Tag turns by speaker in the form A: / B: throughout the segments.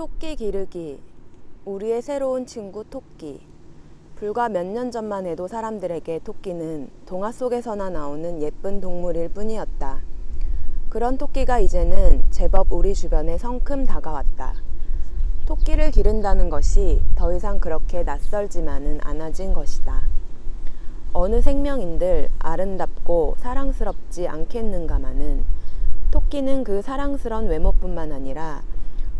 A: 토끼 기르기, 우리의 새로운 친구 토끼. 불과 몇 년 전만 해도 사람들에게 토끼는 동화 속에서나 나오는 예쁜 동물일 뿐이었다. 그런 토끼가 이제는 제법 우리 주변에 성큼 다가왔다. 토끼를 기른다는 것이 더 이상 그렇게 낯설지만은 않아진 것이다. 어느 생명인들 아름답고 사랑스럽지 않겠는가마는 토끼는 그 사랑스런 외모뿐만 아니라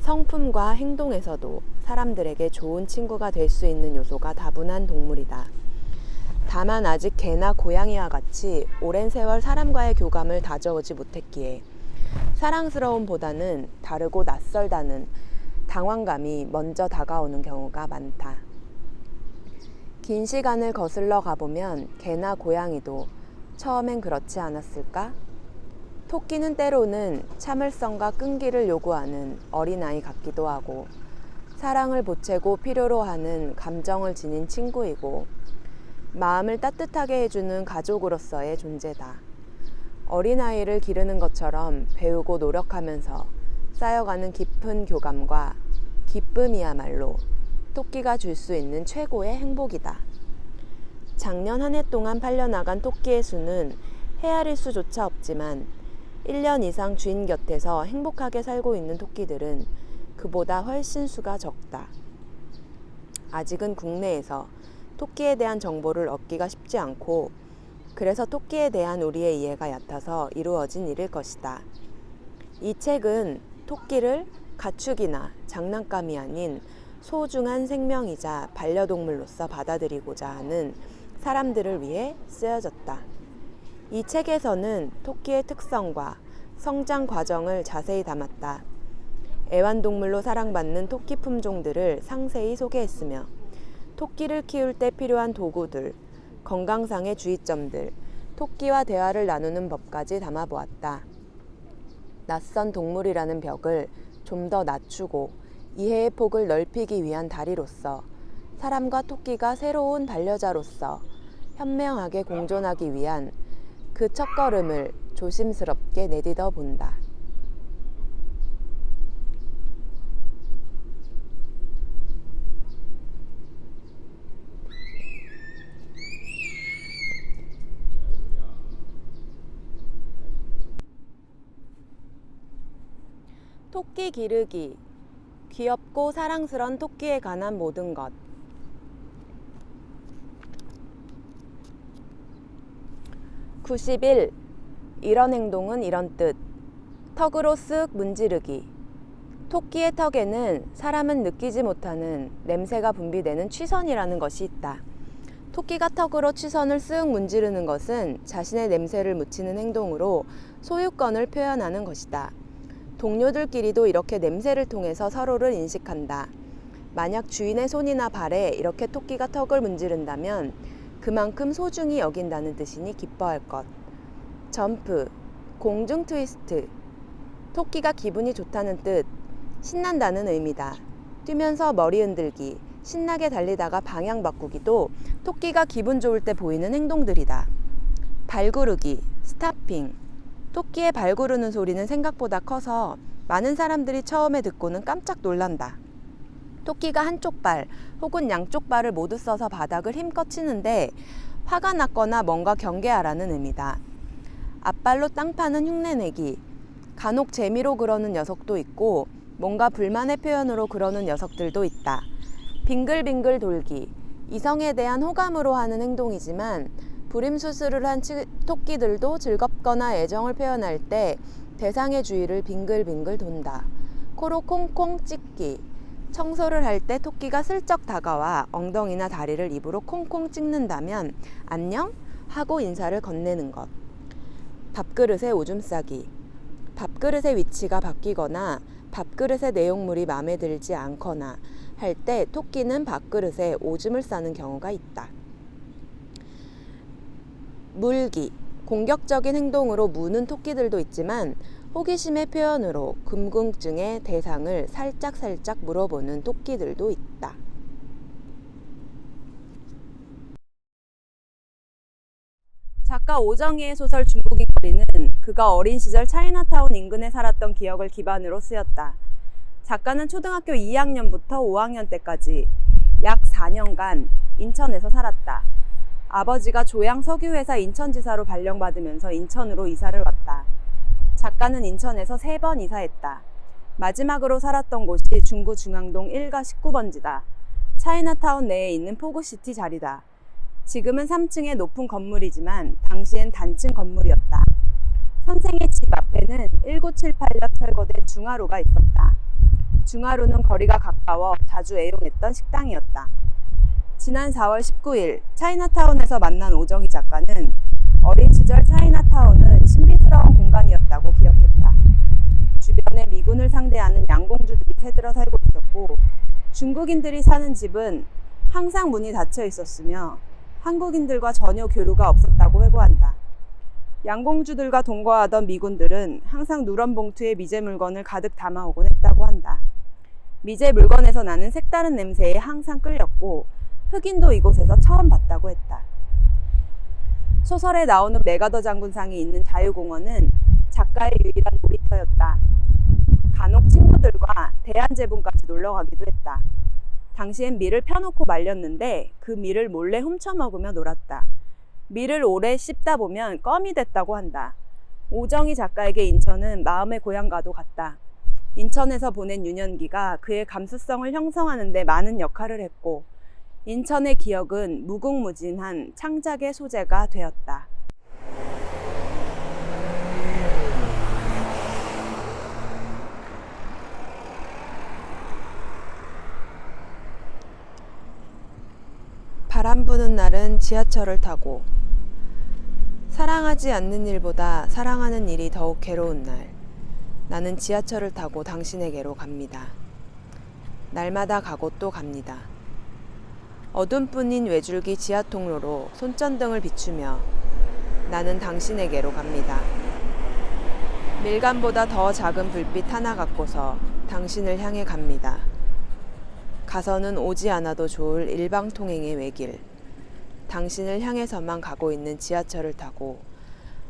A: 성품과 행동에서도 사람들에게 좋은 친구가 될 수 있는 요소가 다분한 동물이다. 다만 아직 개나 고양이와 같이 오랜 세월 사람과의 교감을 다져오지 못했기에 사랑스러움보다는 다르고 낯설다는 당황감이 먼저 다가오는 경우가 많다. 긴 시간을 거슬러 가보면 개나 고양이도 처음엔 그렇지 않았을까? 토끼는 때로는 참을성과 끈기를 요구하는 어린아이 같기도 하고 사랑을 보채고 필요로 하는 감정을 지닌 친구이고 마음을 따뜻하게 해주는 가족으로서의 존재다. 어린아이를 기르는 것처럼 배우고 노력하면서 쌓여가는 깊은 교감과 기쁨이야말로 토끼가 줄 수 있는 최고의 행복이다. 작년 한 해 동안 팔려나간 토끼의 수는 헤아릴 수조차 없지만 1년 이상 주인 곁에서 행복하게 살고 있는 토끼들은 그보다 훨씬 수가 적다. 아직은 국내에서 토끼에 대한 정보를 얻기가 쉽지 않고 그래서 토끼에 대한 우리의 이해가 얕아서 이루어진 일일 것이다. 이 책은 토끼를 가축이나 장난감이 아닌 소중한 생명이자 반려동물로서 받아들이고자 하는 사람들을 위해 쓰여졌다. 이 책에서는 토끼의 특성과 성장 과정을 자세히 담았다. 애완동물로 사랑받는 토끼 품종들을 상세히 소개했으며 토끼를 키울 때 필요한 도구들, 건강상의 주의점들, 토끼와 대화를 나누는 법까지 담아보았다. 낯선 동물이라는 벽을 좀 더 낮추고 이해의 폭을 넓히기 위한 다리로서 사람과 토끼가 새로운 반려자로서 현명하게 공존하기 위한 그 첫걸음을 조심스럽게 내딛어 본다. 토끼 기르기, 귀엽고 사랑스런 토끼에 관한 모든 것. 91. 이런 행동은 이런 뜻. 턱으로 쓱 문지르기. 토끼의 턱에는 사람은 느끼지 못하는 냄새가 분비되는 취선이라는 것이 있다. 토끼가 턱으로 취선을 쓱 문지르는 것은 자신의 냄새를 묻히는 행동으로 소유권을 표현하는 것이다. 동료들끼리도 이렇게 냄새를 통해서 서로를 인식한다. 만약 주인의 손이나 발에 이렇게 토끼가 턱을 문지른다면 그만큼 소중히 여긴다는 뜻이니 기뻐할 것. 점프, 공중 트위스트. 토끼가 기분이 좋다는 뜻, 신난다는 의미다. 뛰면서 머리 흔들기, 신나게 달리다가 방향 바꾸기도 토끼가 기분 좋을 때 보이는 행동들이다. 발 구르기, 스타핑. 토끼의 발 구르는 소리는 생각보다 커서 많은 사람들이 처음에 듣고는 깜짝 놀란다. 토끼가 한쪽 발 혹은 양쪽 발을 모두 써서 바닥을 힘껏 치는데 화가 났거나 뭔가 경계하라는 의미다. 앞발로 땅 파는 흉내내기. 간혹 재미로 그러는 녀석도 있고 뭔가 불만의 표현으로 그러는 녀석들도 있다. 빙글빙글 돌기. 이성에 대한 호감으로 하는 행동이지만 불임수술을 한 토끼들도 즐겁거나 애정을 표현할 때 대상의 주위를 빙글빙글 돈다. 코로 콩콩 찍기. 청소를 할 때 토끼가 슬쩍 다가와 엉덩이나 다리를 입으로 콩콩 찍는다면 안녕? 하고 인사를 건네는 것. 밥그릇에 오줌 싸기. 밥그릇의 위치가 바뀌거나 밥그릇의 내용물이 마음에 들지 않거나 할 때 토끼는 밥그릇에 오줌을 싸는 경우가 있다. 물기. 공격적인 행동으로 무는 토끼들도 있지만 호기심의 표현으로 궁금증의 대상을 살짝살짝 물어보는 토끼들도 있다. 작가 오정희의 소설 중국인 거리는 그가 어린 시절 차이나타운 인근에 살았던 기억을 기반으로 쓰였다. 작가는 초등학교 2학년부터 5학년 때까지 약 4년간 인천에서 살았다. 아버지가 조양 석유회사 인천지사로 발령받으면서 인천으로 이사를 왔다. 작가는 인천에서 3번 이사했다. 마지막으로 살았던 곳이 중구 중앙동 1가 19번지다. 차이나타운 내에 있는 포구시티 자리다. 지금은 3층의 높은 건물이지만 당시엔 단층 건물이었다. 선생의 집 앞에는 1978년 철거된 중하루가 있었다. 중하루는 거리가 가까워 자주 애용했던 식당이었다. 지난 4월 19일 차이나타운에서 만난 오정희 작가는 어린 시절 차이나타운은 신비스러운 공간이었다고 기억했다. 주변에 미군을 상대하는 양공주들이 새들어 살고 있었고 중국인들이 사는 집은 항상 문이 닫혀 있었으며 한국인들과 전혀 교류가 없었다고 회고한다. 양공주들과 동거하던 미군들은 항상 누런 봉투에 미제 물건을 가득 담아오곤 했다고 한다. 미제 물건에서 나는 색다른 냄새에 항상 끌렸고 흑인도 이곳에서 처음 봤다고 했다. 소설에 나오는 메가더 장군상이 있는 자유공원은 작가의 유일한 놀이터였다. 간혹 친구들과 대한제분까지 놀러가기도 했다. 당시엔 밀을 펴놓고 말렸는데 그 밀을 몰래 훔쳐먹으며 놀았다. 밀을 오래 씹다 보면 껌이 됐다고 한다. 오정희 작가에게 인천은 마음의 고향과도 같다. 인천에서 보낸 유년기가 그의 감수성을 형성하는 데 많은 역할을 했고 인천의 기억은 무궁무진한 창작의 소재가 되었다. 바람 부는 날은 지하철을 타고 사랑하지 않는 일보다 사랑하는 일이 더욱 괴로운 날 나는 지하철을 타고 당신에게로 갑니다. 날마다 가고 또 갑니다. 어둠뿐인 외줄기 지하통로로 손전등을 비추며 나는 당신에게로 갑니다. 밀감보다 더 작은 불빛 하나 갖고서 당신을 향해 갑니다. 가서는 오지 않아도 좋을 일방통행의 외길, 당신을 향해서만 가고 있는 지하철을 타고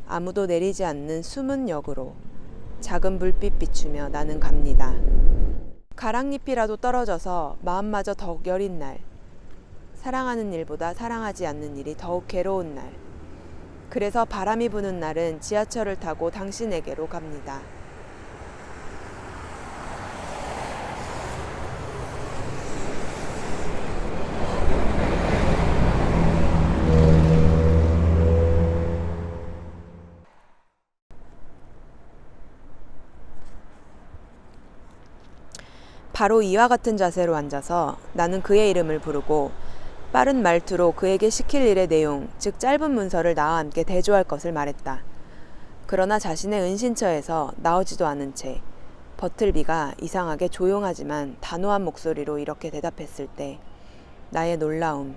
A: 아무도 내리지 않는 숨은 역으로 작은 불빛 비추며 나는 갑니다. 가랑잎이라도 떨어져서 마음마저 더욱 여린 날, 사랑하는 일보다 사랑하지 않는 일이 더욱 괴로운 날, 그래서 바람이 부는 날은 지하철을 타고 당신에게로 갑니다. 바로 이와 같은 자세로 앉아서 나는 그의 이름을 부르고 빠른 말투로 그에게 시킬 일의 내용, 즉 짧은 문서를 나와 함께 대조할 것을 말했다. 그러나 자신의 은신처에서 나오지도 않은 채 버틀비가 이상하게 조용하지만 단호한 목소리로 이렇게 대답했을 때 나의 놀라움,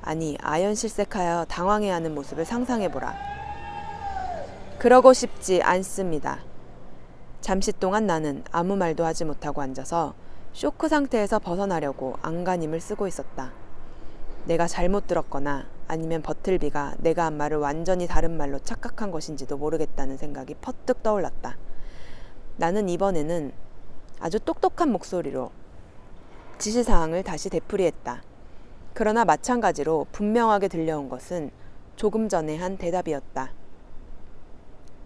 A: 아니 아연실색하여 당황해하는 모습을 상상해보라. 그러고 싶지 않습니다. 잠시 동안 나는 아무 말도 하지 못하고 앉아서 쇼크 상태에서 벗어나려고 안간힘을 쓰고 있었다. 내가 잘못 들었거나 아니면 버틀비가 내가 한 말을 완전히 다른 말로 착각한 것인지도 모르겠다는 생각이 퍼뜩 떠올랐다. 나는 이번에는 아주 똑똑한 목소리로 지시사항을 다시 되풀이했다. 그러나 마찬가지로 분명하게 들려온 것은 조금 전에 한 대답이었다.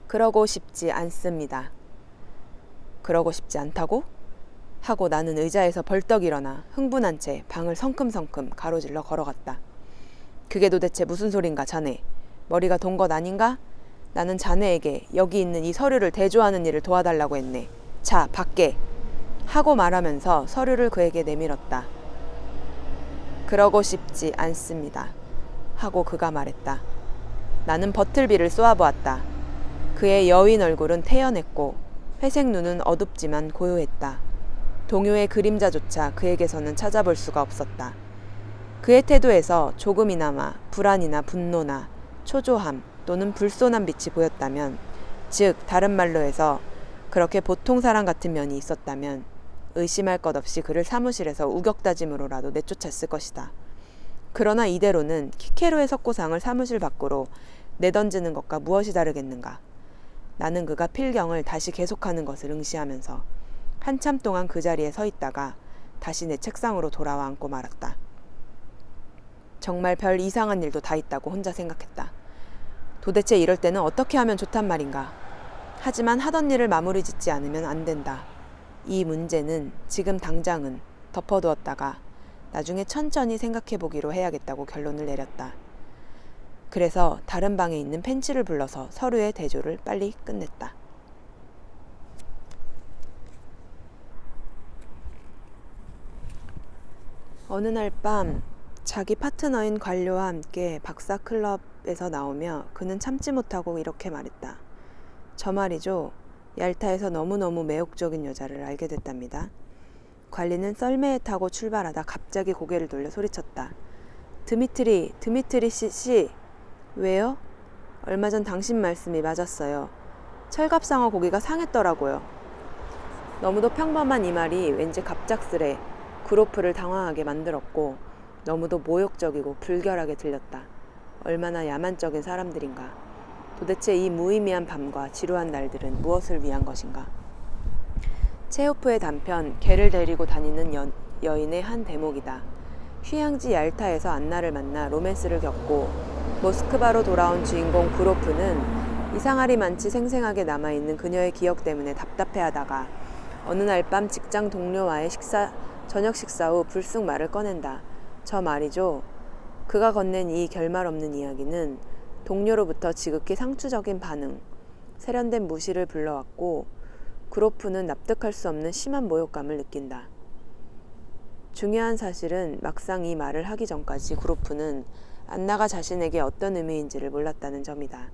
A: 그러고 싶지 않습니다. 그러고 싶지 않다고? 하고 나는 의자에서 벌떡 일어나 흥분한 채 방을 성큼성큼 가로질러 걸어갔다. 그게 도대체 무슨 소린가 자네? 머리가 돈 것 아닌가? 나는 자네에게 여기 있는 이 서류를 대조하는 일을 도와달라고 했네. 자, 밖에! 하고 말하면서 서류를 그에게 내밀었다. 그러고 싶지 않습니다. 하고 그가 말했다. 나는 버틀비를 쏘아보았다. 그의 여윈 얼굴은 태연했고 회색 눈은 어둡지만 고요했다. 동요의 그림자조차 그에게서는 찾아볼 수가 없었다. 그의 태도에서 조금이나마 불안이나 분노나 초조함 또는 불손한 빛이 보였다면, 즉 다른 말로 해서 그렇게 보통 사람 같은 면이 있었다면 의심할 것 없이 그를 사무실에서 우격다짐으로라도 내쫓았을 것이다. 그러나 이대로는 키케로의 석고상을 사무실 밖으로 내던지는 것과 무엇이 다르겠는가. 나는 그가 필경을 다시 계속하는 것을 응시하면서 한참 동안 그 자리에 서 있다가 다시 내 책상으로 돌아와 앉고 말았다. 정말 별 이상한 일도 다 있다고 혼자 생각했다. 도대체 이럴 때는 어떻게 하면 좋단 말인가. 하지만 하던 일을 마무리 짓지 않으면 안 된다. 이 문제는 지금 당장은 덮어두었다가 나중에 천천히 생각해보기로 해야겠다고 결론을 내렸다. 그래서 다른 방에 있는 펜치를 불러서 서류의 대조를 빨리 끝냈다. 어느 날 밤 자기 파트너인 관료와 함께 박사 클럽에서 나오며 그는 참지 못하고 이렇게 말했다. 저 말이죠. 얄타에서 너무너무 매혹적인 여자를 알게 됐답니다. 관리는 썰매에 타고 출발하다 갑자기 고개를 돌려 소리쳤다. 드미트리 씨. 왜요? 얼마 전 당신 말씀이 맞았어요. 철갑상어 고기가 상했더라고요. 너무도 평범한 이 말이 왠지 갑작스레 그로프를 당황하게 만들었고 너무도 모욕적이고 불결하게 들렸다. 얼마나 야만적인 사람들인가. 도대체 이 무의미한 밤과 지루한 날들은 무엇을 위한 것인가. 체호프의 단편 개를 데리고 다니는 여인의 한 대목이다. 휴양지 얄타에서 안나를 만나 로맨스를 겪고 모스크바로 돌아온 주인공 구로프는 이상하리 많지 생생하게 남아있는 그녀의 기억 때문에 답답해하다가 어느 날 밤 직장 동료와의 저녁 식사 후 불쑥 말을 꺼낸다. 저 말이죠. 그가 건넨 이 결말 없는 이야기는 동료로부터 지극히 상투적인 반응, 세련된 무시를 불러왔고 구로프는 납득할 수 없는 심한 모욕감을 느낀다. 중요한 사실은 막상 이 말을 하기 전까지 구로프는 안나가 자신에게 어떤 의미인지를 몰랐다는 점이다.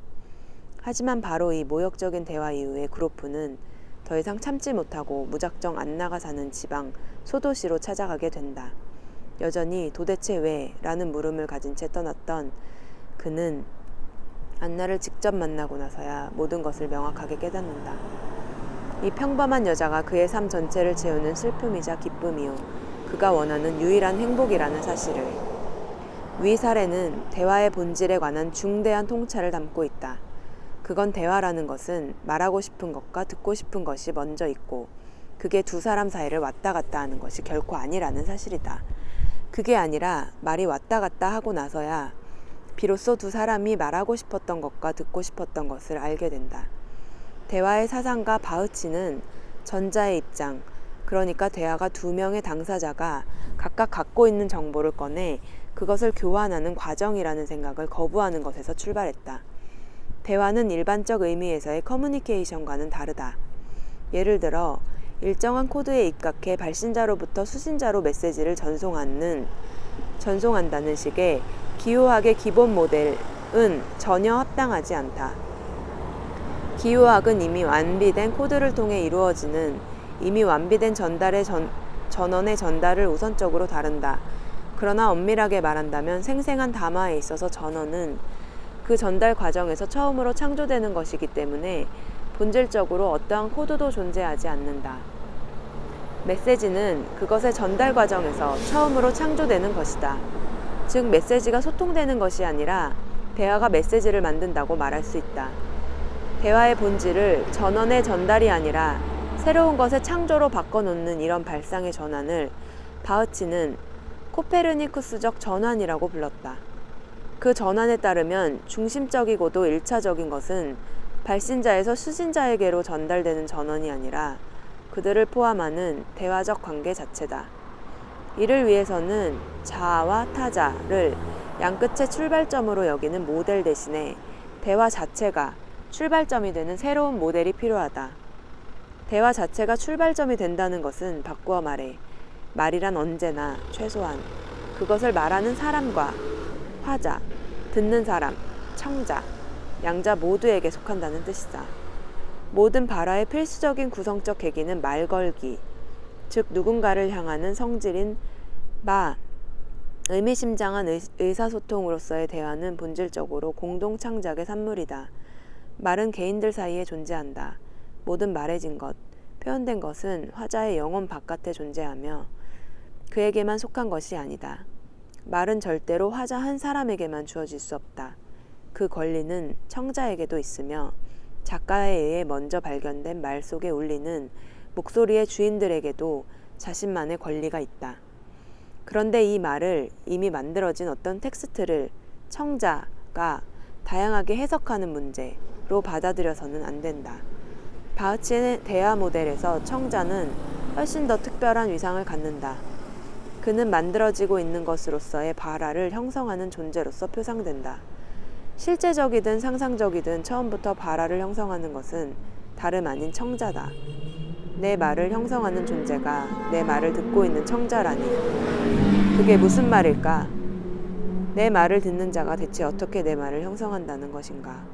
A: 하지만 바로 이 모욕적인 대화 이후에 구로프는 더 이상 참지 못하고 무작정 안나가 사는 지방 소도시로 찾아가게 된다. 여전히 도대체 왜? 라는 물음을 가진 채 떠났던 그는 안나를 직접 만나고 나서야 모든 것을 명확하게 깨닫는다. 이 평범한 여자가 그의 삶 전체를 채우는 슬픔이자 기쁨이요. 그가 원하는 유일한 행복이라는 사실을. 위 사례는 대화의 본질에 관한 중대한 통찰을 담고 있다. 그건 대화라는 것은 말하고 싶은 것과 듣고 싶은 것이 먼저 있고 그게 두 사람 사이를 왔다 갔다 하는 것이 결코 아니라는 사실이다. 그게 아니라 말이 왔다 갔다 하고 나서야 비로소 두 사람이 말하고 싶었던 것과 듣고 싶었던 것을 알게 된다. 대화의 사상가 바흐치는 전자의 입장, 그러니까 대화가 두 명의 당사자가 각각 갖고 있는 정보를 꺼내 그것을 교환하는 과정이라는 생각을 거부하는 것에서 출발했다. 대화는 일반적 의미에서의 커뮤니케이션과는 다르다. 예를 들어 일정한 코드에 입각해 발신자로부터 수신자로 메시지를 전송한다는 식의 기호학의 기본 모델은 전혀 합당하지 않다. 기호학은 이미 완비된 코드를 통해 이루어지는 이미 완비된 전원의 전달을 우선적으로 다룬다. 그러나 엄밀하게 말한다면 생생한 담화에 있어서 전원은 그 전달 과정에서 처음으로 창조되는 것이기 때문에 본질적으로 어떠한 코드도 존재하지 않는다. 메시지는 그것의 전달 과정에서 처음으로 창조되는 것이다. 즉 메시지가 소통되는 것이 아니라 대화가 메시지를 만든다고 말할 수 있다. 대화의 본질을 전원의 전달이 아니라 새로운 것의 창조로 바꿔놓는 이런 발상의 전환을 바흐치는 코페르니쿠스적 전환이라고 불렀다. 그 전환에 따르면 중심적이고도 1차적인 것은 발신자에서 수신자에게로 전달되는 전원이 아니라 그들을 포함하는 대화적 관계 자체다. 이를 위해서는 자아와 타자를 양끝의 출발점으로 여기는 모델 대신에 대화 자체가 출발점이 되는 새로운 모델이 필요하다. 대화 자체가 출발점이 된다는 것은 바꾸어 말해 말이란 언제나 최소한 그것을 말하는 사람과 화자, 듣는 사람, 청자, 양자 모두에게 속한다는 뜻이다. 모든 발화의 필수적인 구성적 계기는 말걸기, 즉 누군가를 향하는 성질인 의미심장한 의사소통으로서의 대화는 본질적으로 공동 창작의 산물이다. 말은 개인들 사이에 존재한다. 모든 말해진 것, 표현된 것은 화자의 영혼 바깥에 존재하며 그에게만 속한 것이 아니다. 말은 절대로 화자 한 사람에게만 주어질 수 없다. 그 권리는 청자에게도 있으며 작가에 의해 먼저 발견된 말 속에 울리는 목소리의 주인들에게도 자신만의 권리가 있다. 그런데 이 말을 이미 만들어진 어떤 텍스트를 청자가 다양하게 해석하는 문제로 받아들여서는 안 된다. 바흐치의 대화 모델에서 청자는 훨씬 더 특별한 위상을 갖는다. 그는 만들어지고 있는 것으로서의 바라를 형성하는 존재로서 표상된다. 실제적이든 상상적이든 처음부터 바라를 형성하는 것은 다름 아닌 청자다. 내 말을 형성하는 존재가 내 말을 듣고 있는 청자라니. 그게 무슨 말일까? 내 말을 듣는 자가 대체 어떻게 내 말을 형성한다는 것인가?